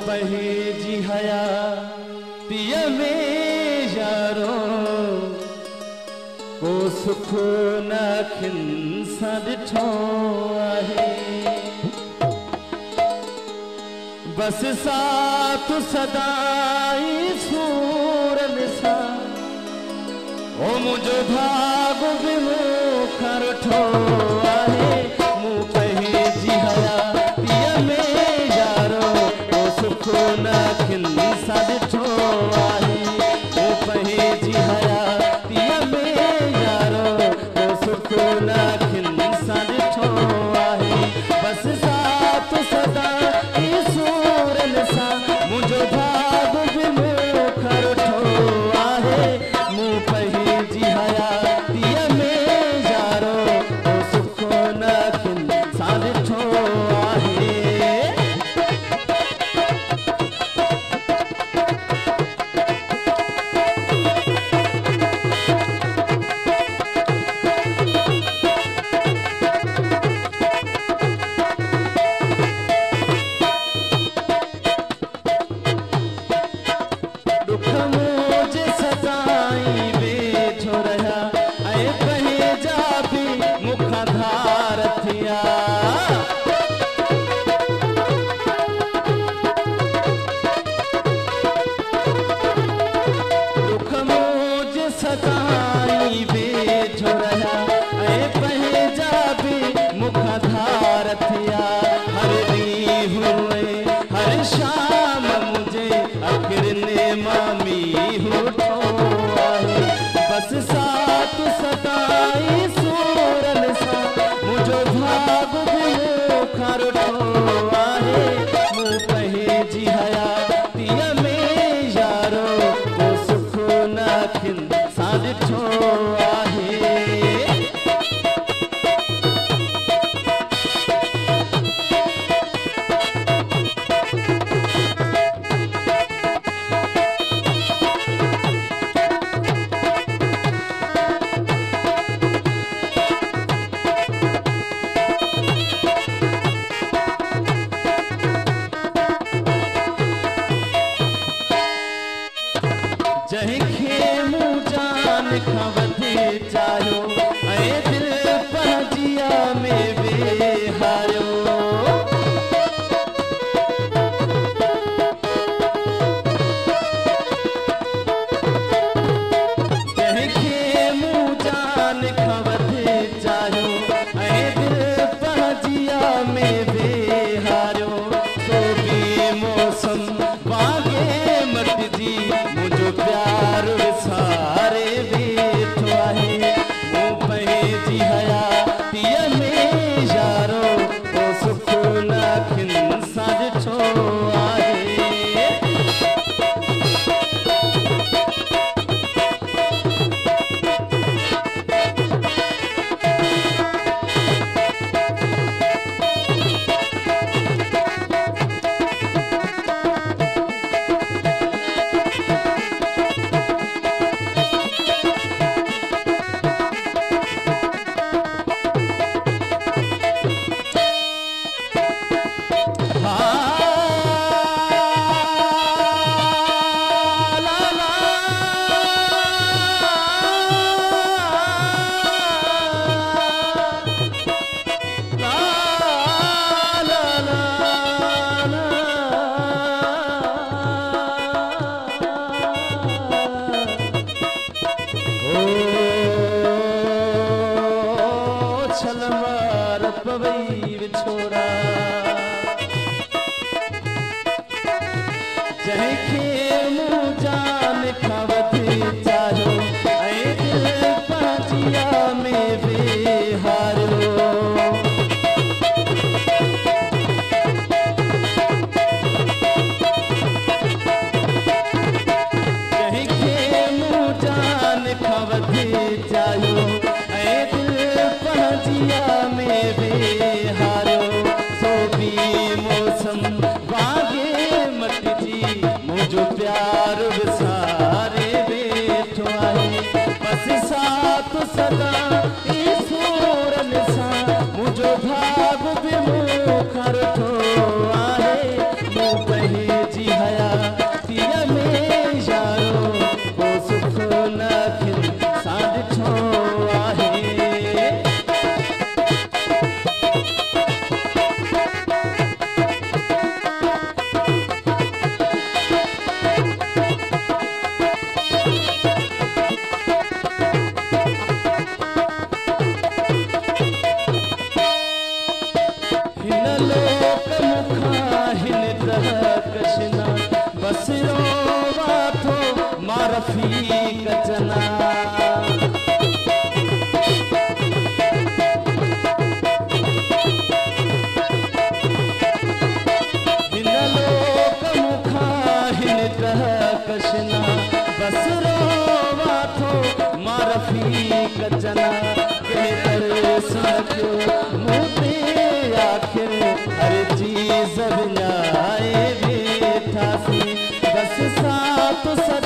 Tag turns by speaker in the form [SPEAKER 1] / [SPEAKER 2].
[SPEAKER 1] पहे जी हया पिय में यारो को सुख न खिन सां ॾिठो आहे बस साथ सदाई सूरन सा ओ मुझो भाग भी मूंखां रुठो आहे मूं पहे जी हया पिय में यारो को सुख न खिन सां ॾिठो आहे मूं पहे जी हया पिय में यारो को सुख न खिन सां ॾिठो आहे बस साथ सदा मुझो भाग भी मूंखां रुठो आहे मूं पहे जी हया पिय में यारो को सुख न खिन सां ॾिठो आहे बस साथ सदाई सूरन सा मुझो भाग भी मूंखां रुठो आहे मूं पहे जी हया पिय में यारो को सुख न खिन सां ॾिठो आहे जंहिंखे मूं जान खां वधे चाहियो ऐं दिल पंहिंजिया में वेहारियो जंहिंखे मूं जान खां वधे चाहियो ऐं दिल पंहिंजिया में वेहारियो सो बि मौसम वागे मटिजी मुझो प्यार विसारे वेठो आहे मूं पहे जी हया पिय में यारो को सुख न खिन सां ॾिठो आहे छलमार पवई विछोड़ा जंहिंखे मूं जान खां वधे चाहियो ऐं दिल पंहिंजिया में वेहारियो जंहिंखे मूं जान खां वधे चाहियो ऐं दिल पंहिंजिया में वेहारियो सो बि मौसम वागे मटिजी मुझो प्यार विसारे वेठो आहे बस साथ सदा सूरन सा मुझो भाग भी मूंखां रुठो आहे मूं पहे जी रोवा थो मां रफ़ीक जना हिन लोक मुखां हिन कहकशना बस रोवा थो मां रफ़ीक जना के तरस लॻियो मूं ते आखिर अर्जी ज़बिनाए वेठासीं बस साथ सद